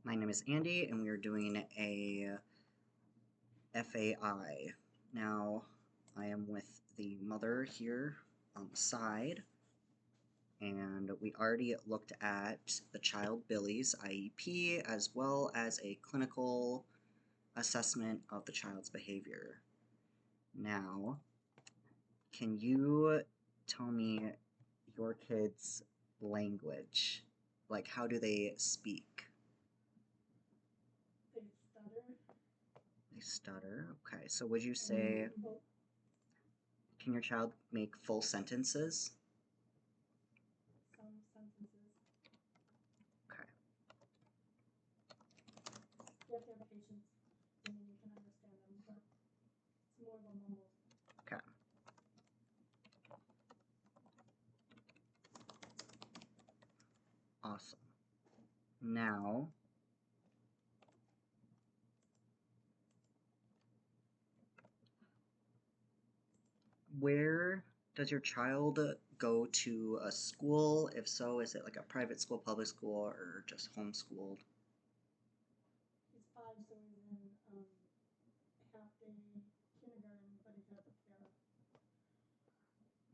My name is Andy, and we are doing a FAI. Now, I am with the mother here on the side, and we already looked at the child Billy's IEP as well as a clinical assessment of the child's behavior. Now, can you tell me your kid's language? Like, how do they speak? They stutter. They stutter. Okay, so would you say, can your child make full sentences? Some sentences. Okay. You have to have patience. I mean, you can understand them, but it's more of a mumble. Okay. Awesome. Now, where does your child go to a school? If so, is it like a private school, public school, or just homeschooled? He's 5, so he's in half day kindergarten, but he has a para.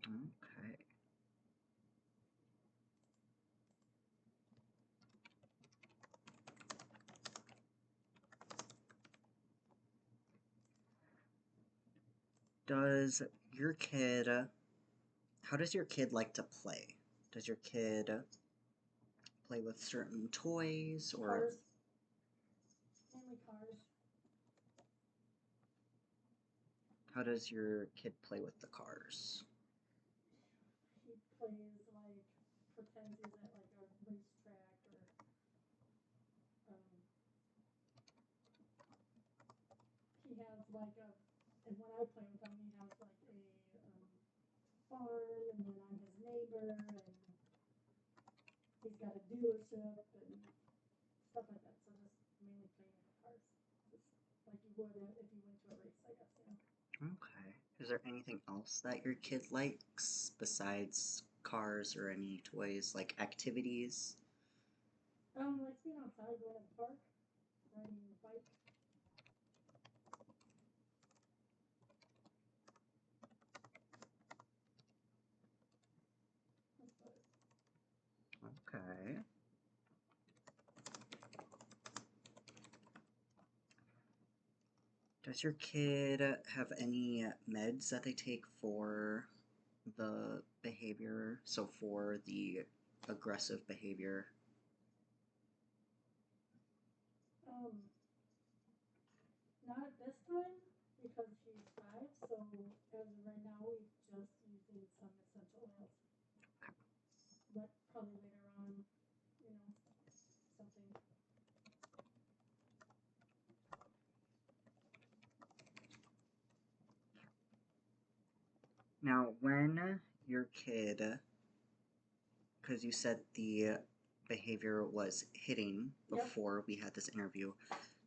Okay. Does your kid, how does your kid like to play? Does your kid play with certain toys or Cars. Mainly cars. how does your kid play with the cars? He plays like, pretends he's at like a racetrack or, he has like a, and when I play with him, he has like a farm, and then I'm his neighbor, and he's got a dealership and stuff like that. So just mainly playing with the cars, just like you would if you went to a race, I guess. Okay. Is there anything else that your kid likes besides cars or any toys, like activities? Likes being outside, going to the park, riding the bike. That's about it. Okay. Does your kid have any meds that they take for the behavior? So for the aggressive behavior? Um, Not at this time because he's 5. So as of right now, we're just using some essential oils. But probably later on, something. Now, when your kid, because you said the behavior was hitting Yep. before we had this interview,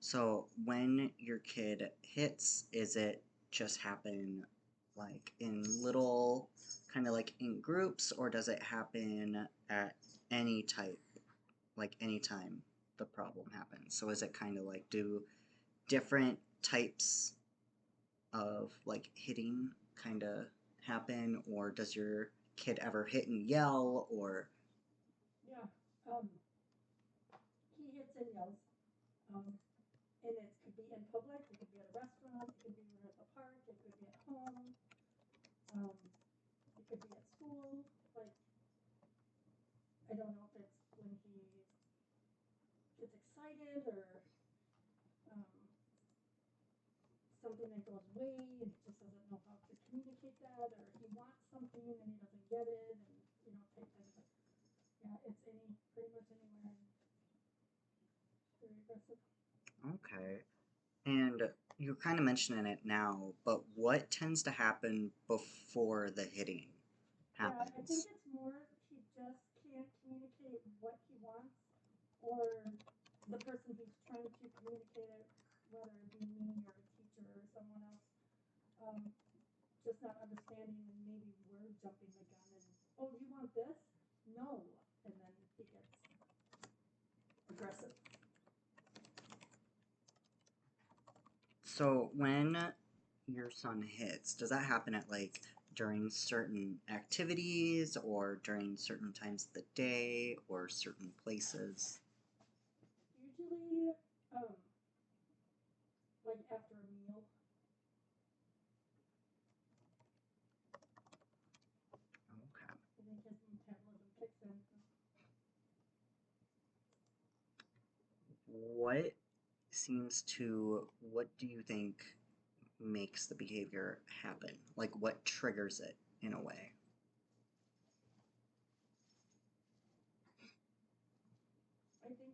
so when your kid hits, is it just happen like in little, kind of like in groups, or does it happen at any type, like anytime the problem happens? So is it kind of like do different types of like hitting kind of happen, or does your kid ever hit and yell, or Yeah. He hits and yells. And it could be in public, it could be at a restaurant, it could be at the park, it could be at home, it could be at school. Like, I don't know if it's when he gets excited or um, something that goes away and he just doesn't know how to communicate that, or he wants something and he doesn't get it, and type thing. But yeah, it's pretty much anywhere and very aggressive. okay. And you're kind of mentioning it now, but what tends to happen before the hitting Yeah, I think happens? it's more he just can't communicate what he wants, or the person he's trying to communicate it, whether it be me or a teacher or someone else, just not understanding, and maybe we're jumping the gun and, oh, you want this? No. And then he gets aggressive. So when your son hits, does that happen at like during certain activities or during certain times of the day or certain places? Usually, like after a meal, Okay. I think his metabolism kicks in. What do you think makes the behavior happen? Like what triggers it in a way? I think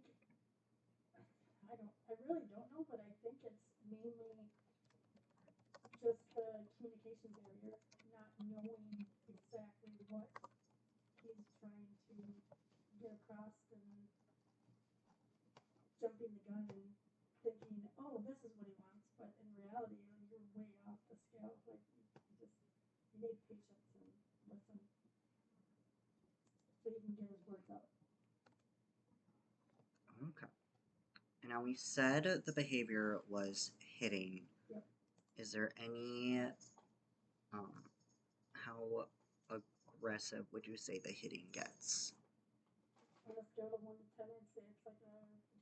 I really don't know, but I think it's mainly just the communication barrier, not knowing exactly what he's trying to get across and jumping the gun and thinking, oh, this is what he wants, but in reality, you're way off the scale. Like you need patience and listen so he can get his words out. Okay. And now we said the behavior was hitting. Yep. Is there any um, how aggressive would you say the hitting gets? On a scale of 1 to 10, I'd say it's like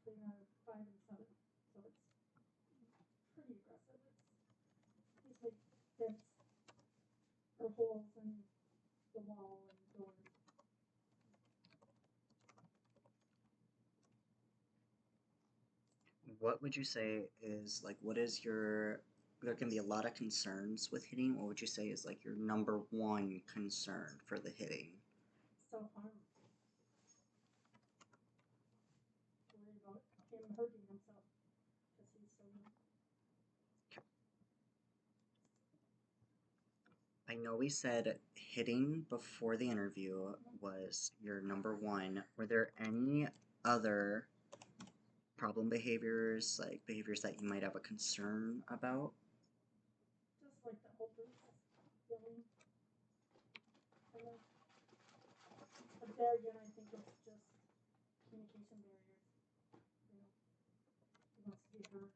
between a 5 and 7. So it's pretty aggressive. It's usually dents or holes in the wall and doors. What would you say is like, what is your, there can be a lot of concerns with hitting. What would you say is like your number one concern for the hitting? Self harm. Worried about him hurting himself because he's so young. I know we said hitting before the interview Mhm. was your number one. Were there any other problem behaviors, like behaviors that you might have a concern about? Just like the outbursts, yelling, kind of. But there again, I think it's just communication barriers. You know, he wants to be heard.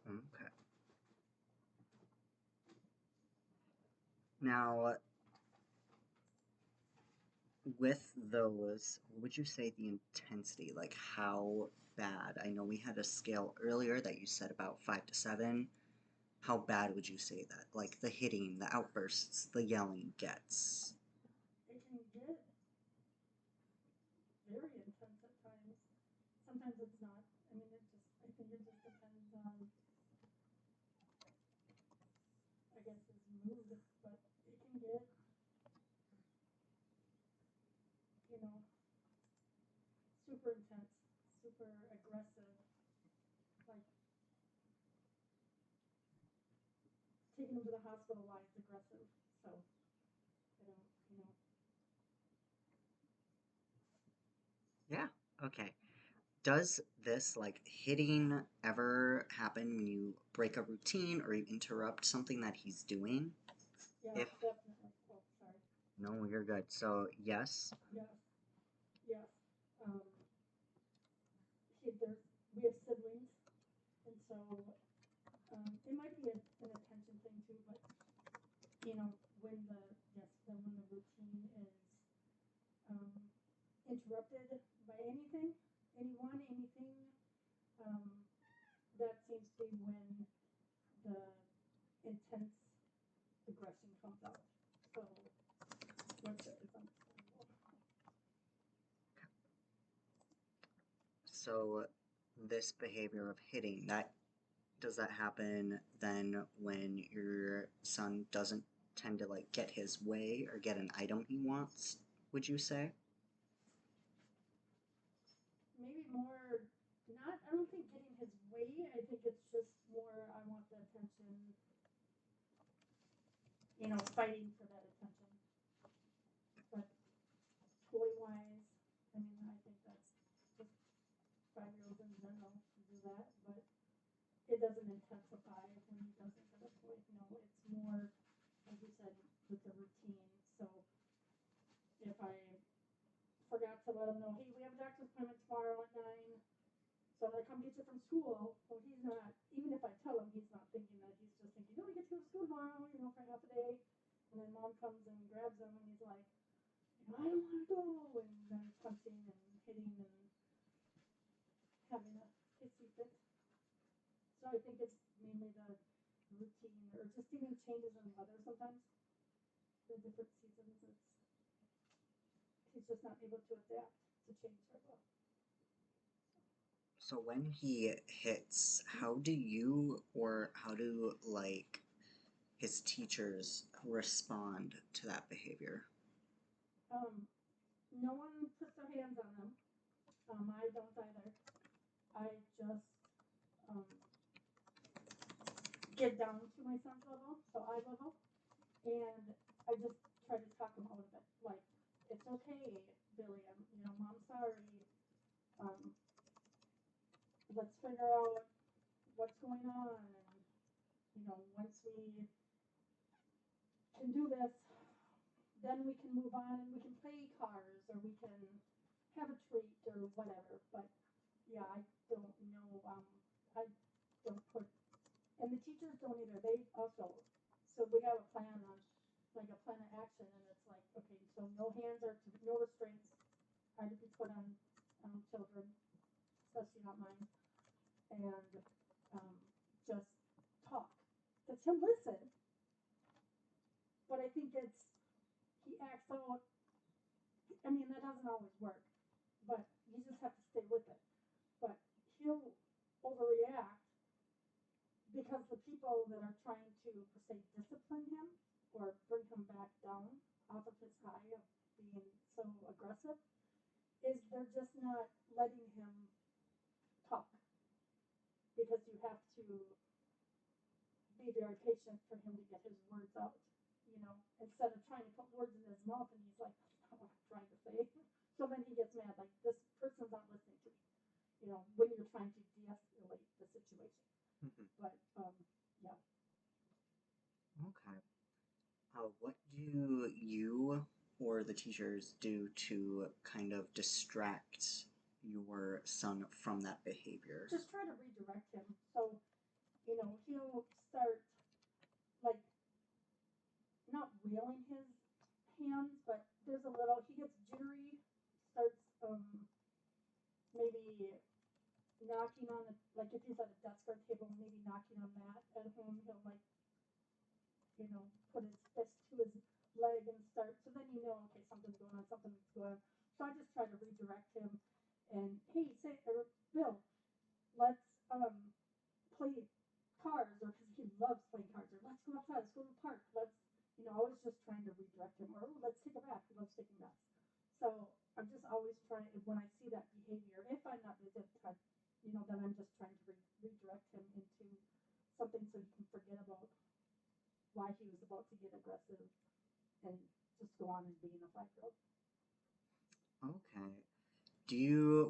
Okay. Now, with those, what would you say the intensity, like how bad? I know we had a scale earlier that you said about 5 to 7. How bad would you say that? Like the hitting, the outbursts, the yelling gets? It can get very intense at times. Sometimes it's not. I mean, I think it just depends on, I guess, his mood. But it can get, you know, super intense, super aggressive. Like taking him to the hospital, why it's aggressive. So I don't, you know, Yeah. Okay. Does this like hitting ever happen when you break a routine or you interrupt something that he's doing? yeah, If definitely. Oh, sorry. no, you're good. So, yes. Yes, yes. Um, there's we have siblings, and so it might be an attention thing too. But you know, when the when the routine is um, interrupted by anything, anyone, anything, um, that seems to be when the intense aggression comes out. So, which is understandable. So, this behavior of hitting, that does that happen then when your son doesn't tend to like get his way or get an item he wants, would you say? Maybe more, not, I don't think getting his way. I think it's just more, I want the attention, fighting for that attention. But toy wise, I mean, I think that's just 5-year-olds in general do that, but it doesn't intensify when he doesn't get a toy. No, it's more, like you said, with the routine. So if I forgot to let him know, hey, we have a doctor's appointment tomorrow at 9, So when I come get you from school, well, he's not, even if I tell him, he's not thinking that. He's just thinking, no, I get to go to school tomorrow, for half a day. And then mom comes and grabs him, and he's like, I don't want to go. And then punching and hitting and having a hissy fit. So I think it's mainly the routine or just even changes in the weather sometimes. The different seasons, he's just not able to adapt to change very well. So when he hits, how do you or how do like his teachers respond to that behavior? No one puts their hands on him. I don't either. I just um, get down to my son's level, so eye level, and I just try to talk him out of it. Like, it's okay, Billy. Mom's sorry. Um, let's figure out what's going on, and once we can do this, then we can move on and we can play cars or we can have a treat or whatever. But yeah, I don't know. I don't put, and the teachers don't either. They also, so we have a plan on, like a plan of action, and it's like, okay, so no hands or no restraints are to be put on children, especially not mine, and just talk. Let him listen. But I think he acts out. That doesn't always work, but you just have to stay with it. But he'll overreact because the people that are trying to, per se, discipline him or bring him back down off of his high of being so aggressive is they're just not letting him talk because you have to be very patient for him to get his words out. Instead of trying to put words in his mouth and he's like, that's not what I'm trying to say. So then he gets mad, like, this person's not listening to me, when you're trying to de escalate the situation. But, yeah. Okay. What do you or the teachers do to kind of distract your son from that behavior? Just try to redirect him. So, he'll start, like, not wheeling his hands, but there's he gets jittery, starts, maybe knocking on like if he's at a desk or a table, maybe knocking on that at home, he'll like, put his fist to his leg and start, so then okay, something's going on, something's going on. So I just try to redirect him and, hey, or Bill, let's play cars, or because he loves playing cars, or let's go outside, let's go to the park, always just trying to redirect him, or let's take a bath, he loves taking baths. So I'm just always trying, when I see that behavior, if I'm not busy at the time, then I'm just trying to redirect him into something so he can forget about why he was about to get aggressive and just go on and being a 5-year-old. Okay.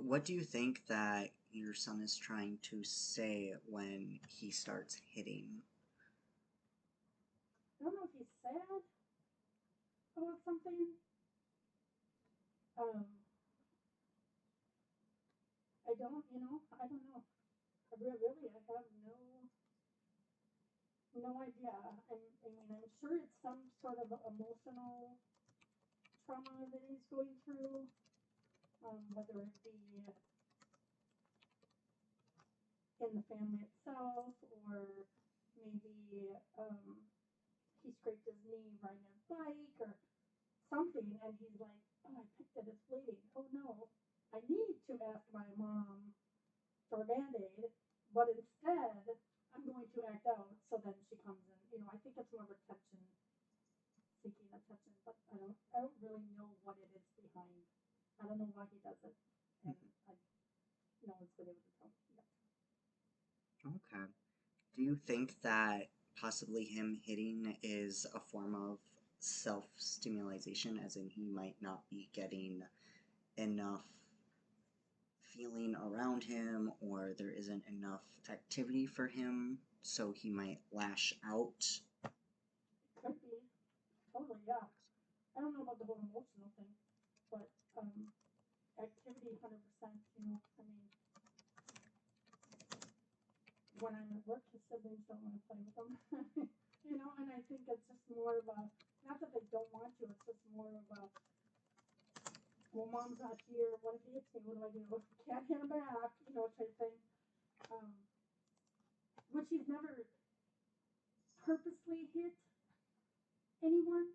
What do you think that your son is trying to say when he starts hitting? I don't know if he's sad about something. I don't, I don't know. Really, I have no idea. I'm sure it's some sort of emotional trauma that he's going through, whether it be in the family itself, or maybe he scraped his knee riding a bike or something, and he's like, oh, I picked it, it's bleeding. Oh no, I need to ask my mom for a Band-Aid, but instead I'm going to act out. So then she comes in. I think it's more of attention, seeking attention, but I don't really know what it is behind. I don't know why he does it, and no one's been able to tell me yet. Okay. Do you think that possibly him hitting is a form of self-stimulation, as in he might not be getting enough feeling around him, or there isn't enough activity for him, so he might lash out? Could be. Totally, yeah. I don't know about the whole emotional thing, but activity 100%, when I'm at work, his siblings don't want to play with him. And I think it's just more of a, not that they don't want to, it's just more of a, well, mom's not here. What if he hits me? What do I do? Can't hit him back, type thing. Um, which he's never purposely hit anyone.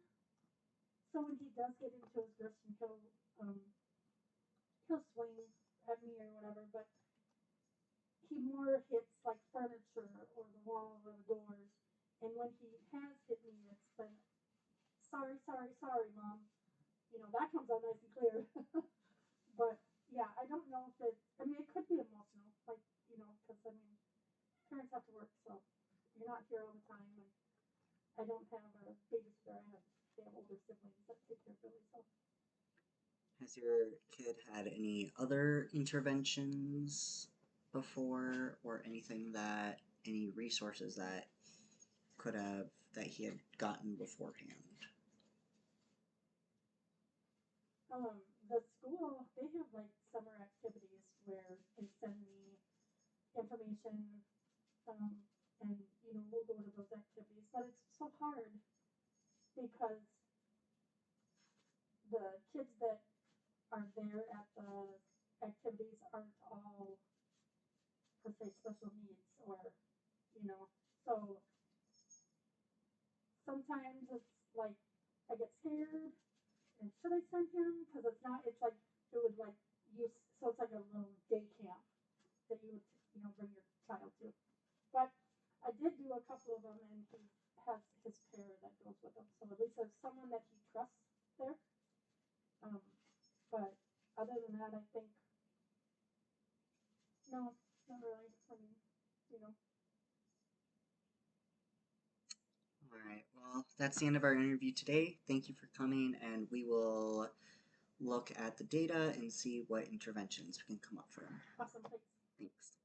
So when he does get into aggression, he'll swing at me or whatever. But he more hits like furniture or the wall or the doors. And when he has hit me, it's been sorry, sorry, sorry, mom. That comes out nice and clear. But yeah, I don't know if it. I mean, it could be emotional, like because parents have to work, so you're not here all the time, and I don't have a babysitter. They have older siblings that take care of Billy. So Has your kid had any other interventions before, or any resources that that he had gotten beforehand? the school, they have like summer activities where they send me information, um, and we'll go to those activities. But it's so hard because the kids that are there at the activities aren't all per se special needs, or so sometimes it's like I get scared and should I send him, because it's not, it's like it would like use, so it's like a little day camp that you would bring your child to. But I did do a couple of them, and he has his pair that goes with him, so at least there's someone that he trusts there. um, but other than that, I think no, not really. I mean, you know. All right, well, that's the end of our interview today. Thank you for coming, and we will look at the data and see what interventions we can come up from. Awesome, thanks. Thanks.